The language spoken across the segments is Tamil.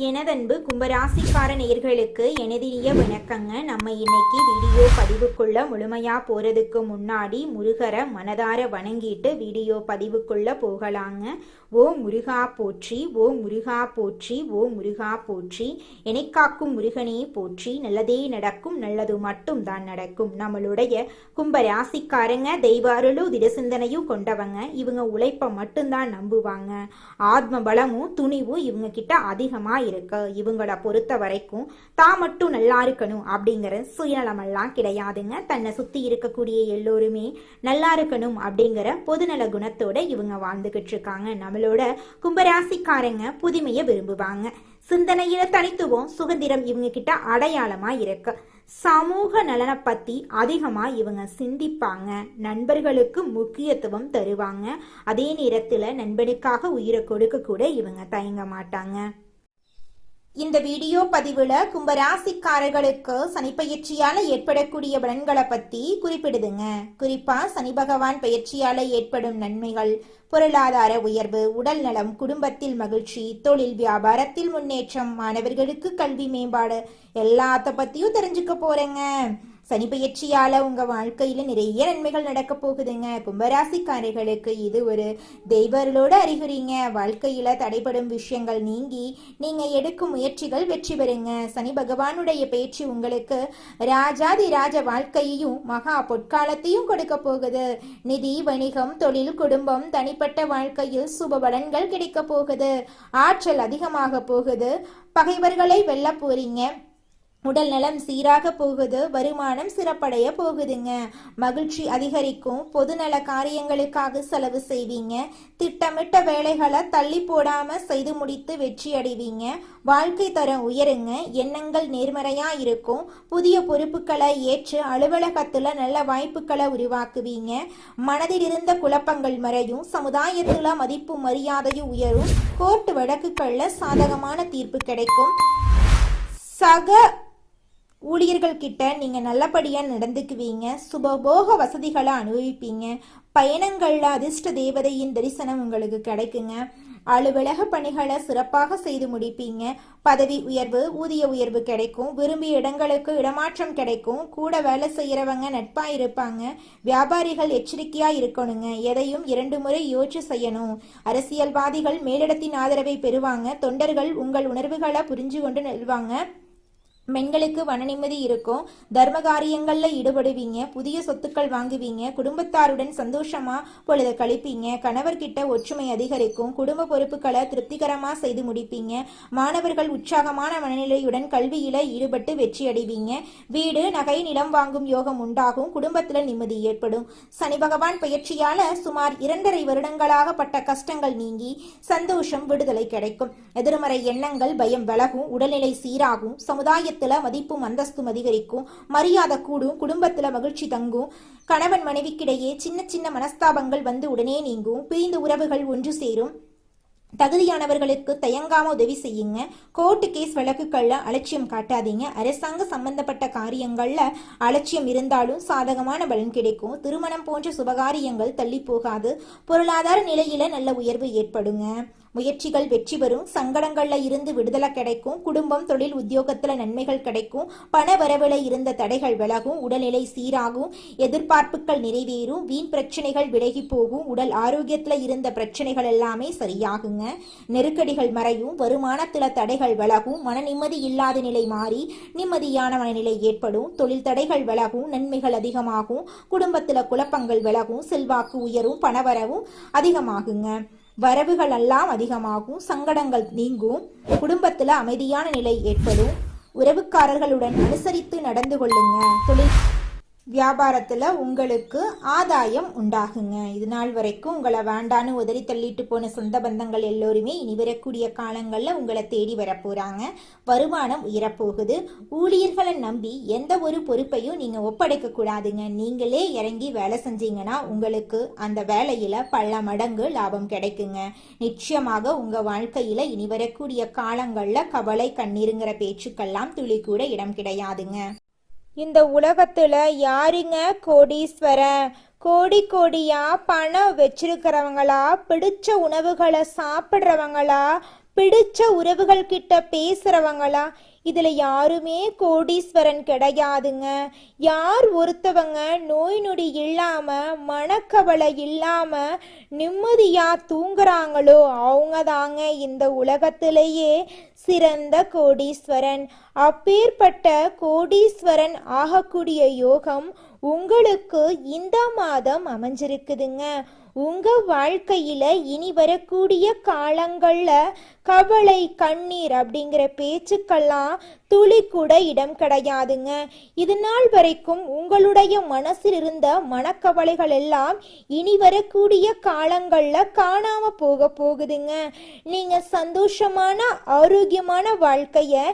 எனதன்பு கும்பராசிக்கார நேயர்களுக்கு எனதினிய வணக்கங்க. நம்ம இன்னைக்கு வீடியோ பதிவுக்குள்ள முழுமையா போறதுக்கு முன்னாடி முருகரை மனதார வணங்கிட்டு வீடியோ பதிவுக்குள்ள போகலாங்க. ஓ முருகா போற்றி, ஓ முருகா போற்றி, ஓ முருகா போற்றி, எனைக்காக்கும் முருகனே போற்றி, நல்லதே நடக்கும், நல்லது மட்டும் தான் நடக்கும். நம்மளுடைய கும்பராசிக்காரங்க தெய்வ அருளும் திடசிந்தனையும் கொண்டவங்க. இவங்க உழைப்ப மட்டும்தான் நம்புவாங்க. ஆத்ம பலமும் துணிவும் இவங்க கிட்ட அதிகமா இருக்கு. இவங்களை பொறுத்த வரைக்கும் தான் மட்டும் நல்லா இருக்கணும் அப்படிங்கிற சுயநலமெல்லாம் கிடையாதுங்க. தன்னை சுத்தி இருக்கக்கூடிய எல்லோருமே நல்லா இருக்கணும் அப்படிங்கிற பொதுநல குணத்தோட இவங்க வாழ்ந்துகிட்டு இருக்காங்க. நம்மளோட கும்பராசிக்காரங்க புதுமையை விரும்புவாங்க. சிந்தனையில தனித்துவம் சுதந்திரம் இவங்க கிட்ட அடையாளமா இருக்கு. சமூக நலனை பத்தி அதிகமா இவங்க சிந்திப்பாங்க. நண்பர்களுக்கு முக்கியத்துவம் தருவாங்க. அதே நேரத்துல நண்பனுக்காக உயிரை கொடுக்க கூட இவங்க தயங்க மாட்டாங்க. இந்த வீடியோ பதிவுல கும்பராசிக்காரர்களுக்கு சனி பயிற்சியால ஏற்படக்கூடிய பலன்களை பத்தி குறிப்பிடுதுங்க. குறிப்பா சனி பகவான் பயிற்சியால ஏற்படும் நன்மைகள், பொருளாதார உயர்வு, உடல் நலம், குடும்பத்தில் மகிழ்ச்சி, தொழில் வியாபாரத்தில் முன்னேற்றம், மாணவர்களுக்கு கல்வி மேம்பாடு எல்லாத்த பத்தியும் தெரிஞ்சுக்க போறேங்க. சனி பயிற்சியால உங்க வாழ்க்கையில நிறைய நன்மைகள் நடக்க போகுதுங்க. கும்பராசிக்காரர்களுக்கு இது ஒரு தெய்வர்களோட அறிகுறிங்க. வாழ்க்கையில தடைபடும் விஷயங்கள் நீங்கி நீங்க எடுக்கும் முயற்சிகள் வெற்றி பெறுங்க. சனி பகவானுடைய பேச்சு உங்களுக்கு ராஜாதி ராஜ வாழ்க்கையையும் மகா பொற்காலத்தையும் கொடுக்க போகுது. நிதி, வணிகம், தொழில், குடும்பம், தனிப்பட்ட வாழ்க்கையில் சுப பலன்கள் கிடைக்க போகுது. ஆற்றல் அதிகமாக போகுது. பகைவர்களை வெல்ல போறீங்க. உடல் நலம் சீராக போகுது. வருமானம் சிறப்படைய போகுதுங்க. மகிழ்ச்சி அதிகரிக்கும். பொதுநல காரியங்களுக்காக செலவு செய்வீங்க. திட்டமிட்ட வேலைகளை தள்ளி போடாம செய்து முடித்து வெற்றி அடைவீங்க. வாழ்க்கை தரம் உயருங்க. எண்ணங்கள் நேர்மறையா இருக்கும். புதிய பொறுப்புகளை ஏற்று அலுவலகத்துல நல்ல வாய்ப்புகளை உருவாக்குவீங்க. மனதில் இருந்த குழப்பங்கள் மறையும். சமுதாயத்துல மதிப்பு மரியாதையும் உயரும். கோர்ட்டு வழக்குகள்ல சாதகமான தீர்ப்பு கிடைக்கும். சக ஊழியர்கள் கிட்ட நீங்க நல்லபடியா நடந்துக்குவீங்க. சுபபோக வசதிகளை அனுபவிப்பீங்க. பயணங்கள்ல அதிர்ஷ்ட தேவதையின் தரிசனம் உங்களுக்கு கிடைக்குங்க. அலுவலக பணிகளை சிறப்பாக செய்து முடிப்பீங்க. பதவி உயர்வு, ஊதிய உயர்வு கிடைக்கும். விரும்பிய இடங்களுக்கு இடமாற்றம் கிடைக்கும். கூட வேலை செய்யறவங்க நட்பா இருப்பாங்க. வியாபாரிகள் எச்சரிக்கையா இருக்கணுங்க. எதையும் 2 முறை யோசிச்சு செய்யணும். அரசியல்வாதிகள் மேலிடத்தின் ஆதரவை பெறுவாங்க. தொண்டர்கள் உங்கள் உணர்வுகளை புரிஞ்சு கொண்டு நெல்வாங்க. பெண்களுக்கு மன நிம்மதி இருக்கும். தர்ம காரியங்கள்ல ஈடுபடுவீங்க. புதிய சொத்துக்கள் வாங்குவீங்க. குடும்பத்தாருடன் சந்தோஷமா பொழுது கழிப்பீங்க. கணவர்கிட்ட ஒற்றுமை அதிகரிக்கும். குடும்ப பொறுப்புகளை திருப்திகரமா செய்து முடிப்பீங்க. மாணவர்கள் உற்சாகமான மனநிலையுடன் கல்வியில ஈடுபட்டு வெற்றி அடைவீங்க. வீடு, நகை, நிலம் வாங்கும் யோகம் உண்டாகும். குடும்பத்துல நிம்மதி ஏற்படும். சனி பகவான் பயிற்சியால சுமார் 2.5 வருடங்களாக பட்ட கஷ்டங்கள் நீங்கி சந்தோஷம், விடுதலை கிடைக்கும். எதிர்மறை எண்ணங்கள், பயம் விலகும். உடல்நிலை சீராகும். சமுதாய மதிப்பும் அந்தஸ்தும் அதிகரிக்கும். மரியாதை கூடும். குடும்பத்துல மகிழ்ச்சி தங்கும். கணவன் மனைவிக்கிடையே சின்ன சின்ன மனஸ்தாபங்கள் வந்து உடனே நீங்கும். பிரிந்த உறவுகள் ஒன்று சேரும். தகுதியானவர்களுக்கு தயங்காம உதவி செய்யுங்க. கோர்ட்டு கேஸ் வழக்குகள்ல அலட்சியம் காட்டாதீங்க. அரசாங்க சம்பந்தப்பட்ட காரியங்கள்ல அலட்சியம் இருந்தாலும் சாதகமான பலன் கிடைக்கும். திருமணம் போன்ற சுபகாரியங்கள் தள்ளி போகாது. பொருளாதார நிலையில நல்ல உயர்வு ஏற்படுங்க. முயற்சிகள் வெற்றி பெறும். சங்கடங்கள்ல இருந்து விடுதலை கிடைக்கும். குடும்பம், தொழில், உத்தியோகத்துல நன்மைகள் கிடைக்கும். பண வரவுல இருந்த தடைகள் விலகும். உடல்நிலை சீராகும். எதிர்பார்ப்புகள் நிறைவேறும். வீண் பிரச்சனைகள் விலகி போகும். உடல் ஆரோக்கியத்துல இருந்த பிரச்சனைகள் எல்லாமே சரியாகுங்க. நெருக்கடிகள் மறையும். வருமானத்துல தடைகள் விலகும். மன நிம்மதி இல்லாத நிலை மாறி நிம்மதியான மனநிலை ஏற்படும். தொழில் தடைகள் விலகும். நன்மைகள் அதிகமாகும். குடும்பத்துல குழப்பங்கள் விலகும். செல்வாக்கு உயரும். பணவரவும் அதிகமாகுங்க. வரவுகள் எல்லாம் அதிகமாகும். சங்கடங்கள் நீங்கும். குடும்பத்துல அமைதியான நிலை ஏற்படும். உறவுக்காரர்களுடன் அனுசரித்து நடந்து கொள்ளுங்க. தொழில் வியாபாரத்துல உங்களுக்கு ஆதாயம் உண்டாகுங்க. இது நாள் வரைக்கும் உங்களை வேண்டான்னு உதறி தள்ளிட்டு போன சொந்த பந்தங்கள் எல்லோருமே இனி வரக்கூடிய காலங்கள்ல உங்களை தேடி வரப்போறாங்க. வருமானம் உயரப்போகுது. ஊழியர்களை நம்பி எந்த ஒரு பொறுப்பையும் நீங்க ஒப்படைக்க கூடாதுங்க. நீங்களே இறங்கி வேலை செஞ்சீங்கன்னா உங்களுக்கு அந்த வேலையில பல மடங்கு லாபம் கிடைக்குங்க. நிச்சயமாக உங்க வாழ்க்கையில இனி வரக்கூடிய காலங்கள்ல கவலை, கண்ணீருங்கிற பேச்சுக்கெல்லாம் துளி கூட இடம் கிடையாதுங்க. இந்த உலகத்துல யாருங்க கோடீஸ்வரன்? கோடி கோடியா பணம் வச்சிருக்கிறவங்களா, பிடிச்ச உணவுகளை சாப்பிட்றவங்களா, பிடிச்ச உறவுகள் கிட்ட பேசுறவங்களா? இதுல யாருமே கோடீஸ்வரன் கிடையாதுங்க. யார் ஒருத்தவங்க நோய் நொடி இல்லாம மனக்கவலை இல்லாம நிம்மதியா தூங்குறாங்களோ அவங்க தாங்க இந்த உலகத்திலேயே சிறந்த கோடீஸ்வரன். அப்பேற்பட்ட கோடீஸ்வரன் ஆகக்கூடிய யோகம் உங்களுக்கு இந்த மாதம் அமைஞ்சிருக்குதுங்க. உங்க வாழ்க்கையில இனி வரக்கூடிய காலங்கள்ல கவலை கண்ணீர் அப்படிங்கிற பேச்சுக்கெல்லாம் துளி கூட இடம் கிடையாதுங்க. இது நாள் வரைக்கும் உங்களுடைய மனசில் இருந்த மனக்கவலைகள் எல்லாம் இனி வரக்கூடிய காலங்கள்ல காணாம போகுதுங்க. நீங்க சந்தோஷமான ஆரோக்கியமான வாழ்க்கைய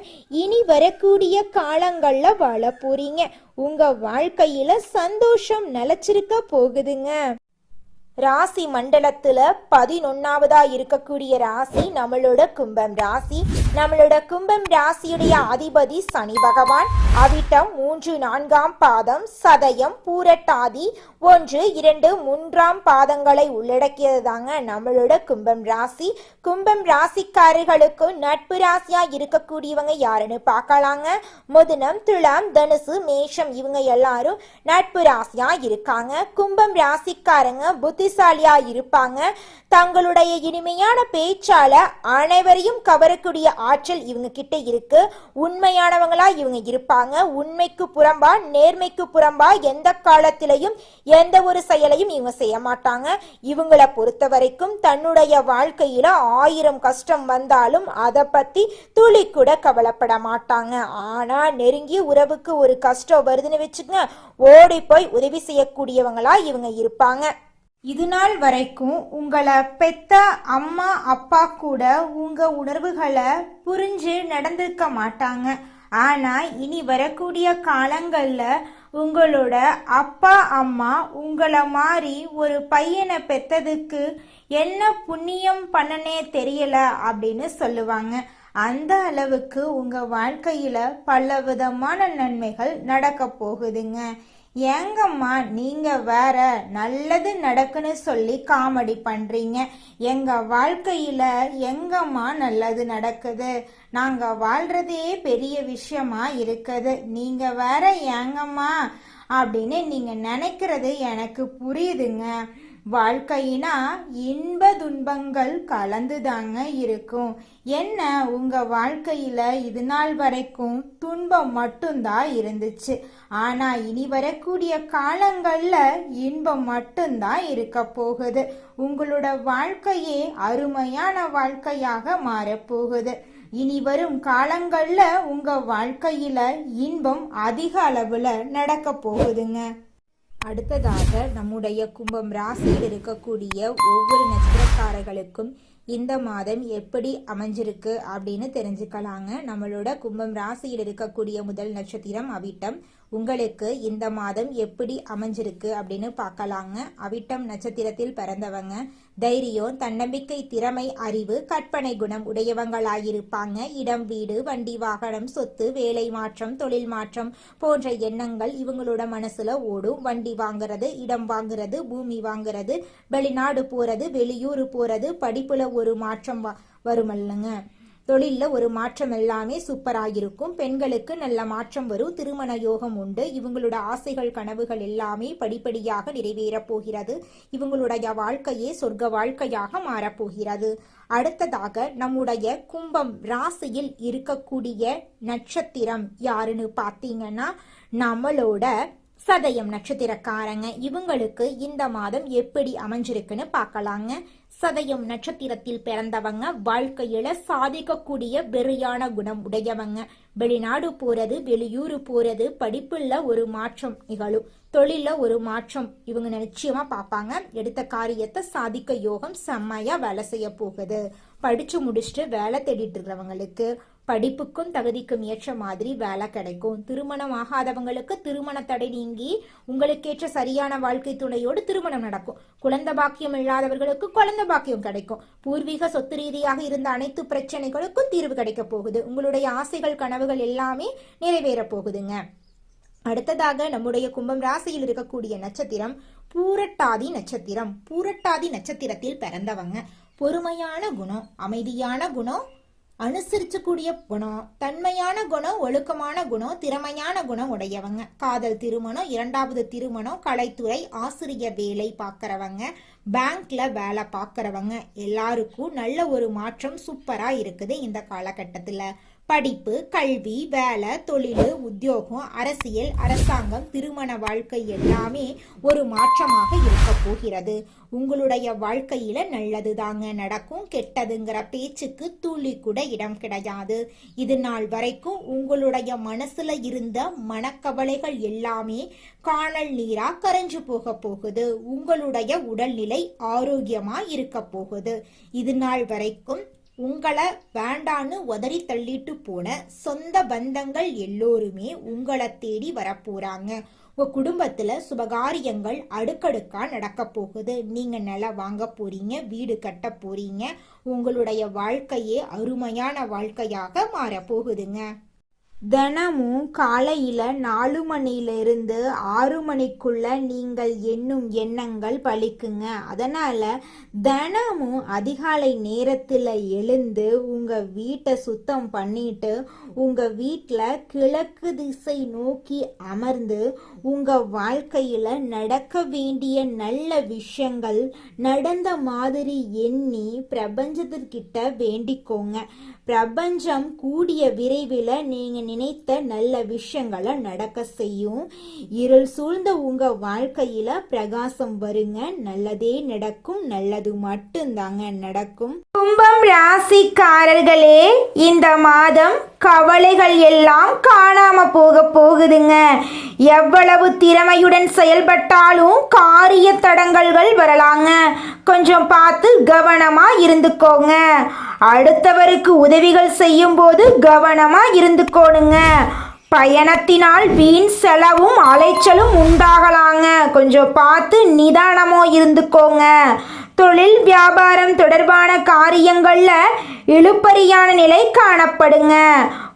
இனி வரக்கூடிய காலங்கள்ல வாழ போறீங்க. உங்க வாழ்க்கையில சந்தோஷம் நிலைச்சிருக்க போகுதுங்க. ராசி மண்டலத்துல 11வதா இருக்கக்கூடிய ராசி நம்மளோட கும்பம் ராசி. நம்மளோட கும்பம் ராசியுடைய அதிபதி சனி பகவான். அவிட்டம் 3, 4ஆம் பாதம், சதயம், பூரட்டாதி 1, 2, 3ஆம் பாதங்களை உள்ளடக்கியது தாங்க நம்மளோட கும்பம் ராசி. கும்பம் ராசிக்காரர்களுக்கு நட்பு ராசியா இருக்கக்கூடியவங்க யாருன்னு பார்க்கலாங்க. மிதுனம், துலாம், தனுசு, மேஷம் இவங்க எல்லாரும் நட்பு ராசியா இருக்காங்க. கும்பம் ராசிக்காரங்க புத்திசாலியா இருப்பாங்க. தங்களுடைய இனிமையான பேச்சால அனைவரையும் கவரக்கூடிய ஆற்றல் இவங்க கிட்ட இருக்கு. உண்மையானவங்களா இவங்க இருப்பாங்க. உண்மைக்கு புறம்பா நேர்மைக்கு புறம்பா எந்த காலத்திலையும் எந்த ஒரு செயலையும் இவங்க செய்ய மாட்டாங்க. இவங்களை பொறுத்த வரைக்கும் தன்னுடைய வாழ்க்கையில 1000 கஷ்டம் வந்தாலும் அதை பத்தி துளி கூட கவலைப்பட மாட்டாங்க. ஆனா நெருங்கிய உறவுக்கு ஒரு கஷ்டம் வருதுன்னு வச்சுக்கோங்க, ஓடி போய் உதவி செய்யக்கூடியவங்களா இவங்க இருப்பாங்க. இது நாள் வரைக்கும் உங்களை பெத்த அம்மா அப்பா கூட உங்க உணர்வுகளை புரிஞ்சு நடந்துக்க மாட்டாங்க. ஆனா இனி வரக்கூடிய காலங்கள்ல உங்களோட அப்பா அம்மா உங்களை மாதிரி ஒரு பையனை பெத்ததுக்கு என்ன புண்ணியம் பண்ணனே தெரியல அப்படின்னு சொல்லுவாங்க. அந்த அளவுக்கு உங்க வாழ்க்கையில பல விதமான நன்மைகள் நடக்க போகுதுங்க. ஏங்கம்மா நீங்க வேற நல்லது நடக்குன்னு சொல்லி காமெடி பண்றீங்க? எங்க வாழ்க்கையில எங்கம்மா நல்லது நடக்குது? நாங்க வாழ்றதே பெரிய விஷயமா இருக்குது. நீங்க வேற ஏங்கம்மா அப்படின்னு நீங்க நினைக்கிறது எனக்கு புரியுதுங்க. வாழ்க்கையினா இன்ப துன்பங்கள் கலந்துதாங்க இருக்கும். என்ன உங்க வாழ்க்கையில இது நாள் வரைக்கும் துன்பம் மட்டும்தான் இருந்துச்சு. ஆனா இனி வரக்கூடிய காலங்கள்ல இன்பம் மட்டும்தான் இருக்க போகுது. உங்களோட வாழ்க்கையே அருமையான வாழ்க்கையாக மாறப்போகுது. இனி வரும் காலங்கள்ல உங்க வாழ்க்கையில இன்பம் அதிக அளவுல நடக்க போகுதுங்க. அடுத்ததாக நம்முடைய கும்பம் ராசியில் இருக்கக்கூடிய ஒவ்வொரு நட்சத்திரக்காரர்களுக்கும் இந்த மாதம் எப்படி அமைஞ்சிருக்கு அப்படின்னு தெரிஞ்சுக்கலாங்க. நம்மளோட கும்பம் ராசியில் இருக்கக்கூடிய முதல் நட்சத்திரம் அவிட்டம். உங்களுக்கு இந்த மாதம் எப்படி அமைஞ்சிருக்கு அப்படின்னு பார்க்கலாங்க. அவிட்டம் நட்சத்திரத்தில் பிறந்தவங்க தைரியம், தன்னம்பிக்கை, திறமை, அறிவு, கற்பனை குணம் உடையவங்களாயிருப்பாங்க. இடம், வீடு, வண்டி, வாகனம், சொத்து, வேலை மாற்றம், தொழில் மாற்றம் போன்ற எண்ணங்கள் இவங்களோட மனசுல ஓடும். வண்டி வாங்குறது, இடம் வாங்குறது, பூமி வாங்குறது, வெளிநாடு போறது, வெளியூர் போறது, படிப்புல ஒரு மாற்றம் வருமல்லுங்க. தொழில்ல ஒரு மாற்றம் எல்லாமே சூப்பராயிருக்கும். பெண்களுக்கு நல்ல மாற்றம் வரும். திருமண யோகம் உண்டு. இவங்களோட ஆசைகள் கனவுகள் எல்லாமே படிப்படியாக நிறைவேறப் போகிறது. இவங்களுடைய வாழ்க்கையே சொர்க்க வாழ்க்கையாக மாறப்போகிறது. அடுத்ததாக நம்முடைய கும்பம் ராசியில் இருக்கக்கூடிய நட்சத்திரம் யாருன்னு பார்த்தீங்கன்னா நம்மளோட சதயம் நட்சத்திரக்காரங்க. இவங்களுக்கு இந்த மாதம் எப்படி அமைஞ்சிருக்குன்னு பார்க்கலாங்க. சதயம் நட்சத்திரத்தில் பிறந்தவங்க வாழ்க்கையில சாதிக்கக்கூடிய வெறியான குணம் உடையவங்க. வெளிநாடு போறது, வெளியூர் போறது, படிப்புல ஒரு மாற்றம் நிகழும். தொழில ஒரு மாற்றம் இவங்க நிச்சயமா பார்ப்பாங்க. எடுத்த காரியத்தை சாதிக்க யோகம் செம்மையா வேலை செய்ய போகுது. படிச்சு முடிச்சுட்டு வேலை தேடிட்டு இருக்கிறவங்களுக்கு படிப்புக்கும் தகுதிக்கும் ஏற்ற மாதிரி வேலை கிடைக்கும். திருமணம் ஆகாதவங்களுக்கு திருமண தடை நீங்கி உங்களுக்கேற்ற சரியான வாழ்க்கை துணையோடு திருமணம் நடக்கும். குழந்தை பாக்கியம் இல்லாதவர்களுக்கு குழந்தை பாக்கியம் கிடைக்கும். பூர்வீக சொத்து ரீதியாக இருந்த அனைத்து பிரச்சனைகளுக்கும் தீர்வு கிடைக்க போகுது. உங்களுடைய ஆசைகள் கனவுகள் எல்லாமே நிறைவேற போகுதுங்க. அடுத்ததாக நம்முடைய கும்பம் ராசியில் இருக்கக்கூடிய நட்சத்திரம் பூரட்டாதி நட்சத்திரம். பூரட்டாதி நட்சத்திரத்தில் பிறந்தவங்க பொறுமையான குணம், அமைதியான குணம், அனுசரிச்சக்கூடிய குணம், தன்மையான குணம், ஒழுக்கமான குணம், திறமையான குணம் உடையவங்க. காதல் திருமணம், 2வது திருமணம், கலைத்துறை, ஆசிரியர் வேலை பார்க்கறவங்க, பேங்க்ல வேலை பார்க்கறவங்க எல்லாருக்கும் நல்ல ஒரு மாற்றம் சூப்பரா இருக்குது இந்த காலகட்டத்துல. படிப்பு, கல்வி, வேலை, தொழில், உத்தியோகம், அரசியல், அரசாங்கம், திருமண வாழ்க்கை எல்லாமே ஒரு மாற்றமாக இருக்க போகிறது. உங்களுடைய வாழ்க்கையில நல்லது தாங்க நடக்கும், கெட்டதுங்கிற பேச்சுக்கு துளி கூட இடம் கிடையாது. இது நாள் வரைக்கும் உங்களுடைய மனசுல இருந்த மனக்கவலைகள் எல்லாமே காணல் நீரா கரைஞ்சு போக போகுது. உங்களுடைய உடல்நிலை ஆரோக்கியமா இருக்க போகுது. இது நாள் வரைக்கும் உங்களை வேண்டான்னு உதறி தள்ளிட்டு போன சொந்த பந்தங்கள் எல்லோருமே உங்களை தேடி வரப்போறாங்க. உங்க குடும்பத்துல சுபகாரியங்கள் அடுக்கடுக்கா நடக்க போகுது. நீங்க நிலம் வாங்க போறீங்க, வீடு கட்ட போறீங்க. உங்களுடைய வாழ்க்கையே அருமையான வாழ்க்கையாக மாற போகுதுங்க. தினமும் காலையில் 4 மணியிலிருந்து 6 மணிக்குள்ள நீங்கள் எண்ணும் எண்ணங்கள் பலிக்குங்க. அதனால் தினமும் அதிகாலை நேரத்தில் எழுந்து உங்கள் வீட்டை சுத்தம் பண்ணிட்டு உங்கள் வீட்டில் கிழக்கு திசை நோக்கி அமர்ந்து உங்கள் வாழ்க்கையில் நடக்க வேண்டிய நல்ல விஷயங்கள் நடந்த மாதிரி எண்ணி பிரபஞ்சத்திற்கிட்ட வேண்டிக்கோங்க. பிரபஞ்சம் கூடிய விரைவில் நீங்கள் நினைத்த நல்ல விஷயங்களை நடக்க செய்யும். இருள் சூழ்ந்த உங்க வாழ்க்கையில பிரகாசம் வருங்க. நல்லதே நடக்கும், நல்லது மட்டும்தாங்க நடக்கும். கும்பம் ராசிக்காரர்களே, இந்த மாதம் கவலைகள் எல்லாம் காணாம போக போகுதுங்க. எவ்வளவு திறமையுடன் செயல்பட்டாலும் காரிய தடங்கல்கள் வரலாங்க. கொஞ்சம் பார்த்து கவனமா இருந்துக்கோங்க. அடுத்தவருக்கு உதவிகள் செய்யும் போது கவனமா இருந்துக்கோணுங்க. பயணத்தினால் வீண் செலவும் அலைச்சலும் உண்டாகலாங்க. கொஞ்சம் பார்த்து நிதானமோ இருந்துக்கோங்க. தொழில் வியாபாரம் தொடர்பான காரியங்கள்ல இழுபறியான நிலை காணப்படுங்க.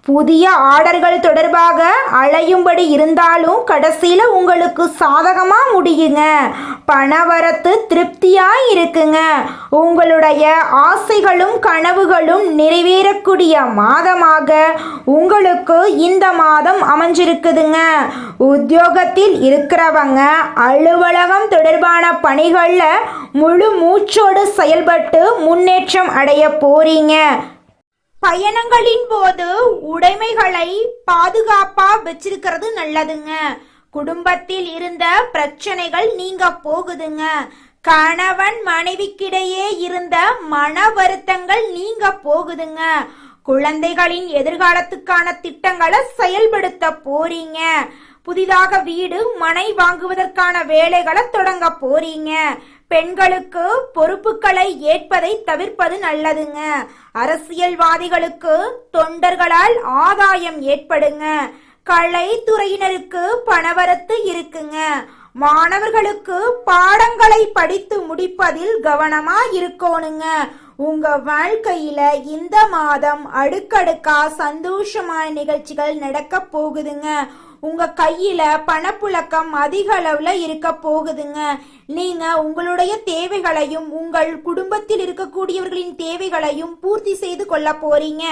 புதிய ஆர்டர்கள் தொடர்பாக அலையும்படி இருந்தாலும் கடைசியில் உங்களுக்கு சாதகமா முடியுங்க. பணவரத்து திருப்தியா இருக்குங்க. உங்களுடைய ஆசைகளும் கனவுகளும் நிறைவேறக்கூடிய மாதமாக உங்களுக்கு இந்த மாதம் அமைஞ்சிருக்குதுங்க. உத்தியோகத்தில் இருக்கிறவங்க அலுவலகம் தொடர்பான பணிகள்ல முழு மூச்சோடு செயல்பட்டு முன்னேற்றம் அடைய போறீங்க. பயணங்களின் போது உடைமைகளை பாதுகாப்பா வச்சிருக்கிறது நல்லதுங்க. குடும்பத்தில் இருந்த பிரச்சனைகள் நீங்க போகுதுங்க. கணவன் மனைவிக்கிடையே இருந்த மன வருத்தங்கள் நீங்க போகுதுங்க. குழந்தைகளின் எதிர்காலத்துக்கான திட்டங்களை செயல்படுத்த போறீங்க. புதிதாக வீடு மனை வாங்குவதற்கான வேலைகளை தொடங்க போறீங்க. பெண்களுக்கு பொறுப்புகளை ஏற்பதை தவிர்ப்பது நல்லதுங்க. அரசியல்வாதிகளுக்கு தொண்டர்களால் ஆதாயம் ஏற்படுங்க. கலைத்துறையினருக்கு பணவரத்து இருக்குங்க. மாணவர்களுக்கு பாடங்களை படித்து முடிப்பதில் கவனமா இருக்கணுங்க. உங்க வாழ்க்கையில இந்த மாதம் அடுக்கடுக்கா சந்தோஷமான நிகழ்ச்சிகள் நடக்க போகுதுங்க. உங்க கையில பணப்புழக்கம் அதிக அளவுல இருக்க போகுதுங்க. நீங்க உங்களுடைய தேவைகளையும் உங்கள் குடும்பத்தில் இருக்கக்கூடியவர்களின் தேவைகளையும் பூர்த்தி செய்து கொள்ள போறீங்க.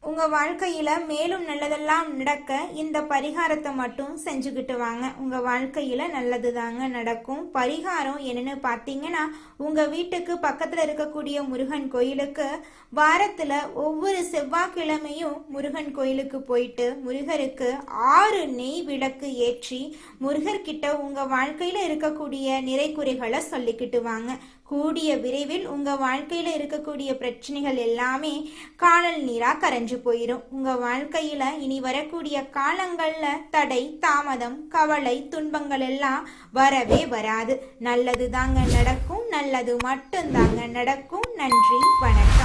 உங்க வாழ்க்கையில மேலும் நல்லதெல்லாம் நடக்க இந்த பரிகாரத்தை மட்டும் செஞ்சுக்கிட்டு வாங்க. உங்க வாழ்க்கையில நல்லது தாங்க நடக்கும். பரிகாரம் என்னன்னு பார்த்தீங்கன்னா, உங்க வீட்டுக்கு பக்கத்துல இருக்கக்கூடிய முருகன் கோயிலுக்கு வாரத்துல ஒவ்வொரு செவ்வாய்க்கிழமையும் முருகன் கோயிலுக்கு போயிட்டு முருகருக்கு 6 நெய் விளக்கு ஏற்றி முருகர்கிட்ட உங்க வாழ்க்கையில இருக்கக்கூடிய நிறைக்குறைகளை சொல்லிக்கிட்டு வாங்க. கூடிய விரைவில் உங்க வாழ்க்கையில இருக்கக்கூடிய பிரச்சனைகள் எல்லாமே காணல் நீரா கரைஞ்சு போயிடும். உங்க வாழ்க்கையில இனி வரக்கூடிய காலங்கள்ல தடை, தாமதம், கவலை, துன்பங்கள் எல்லாம் வரவே வராது. நல்லது தாங்க நடக்கும், நல்லது மட்டும்தாங்க நடக்கும். நன்றி, வணக்கம்.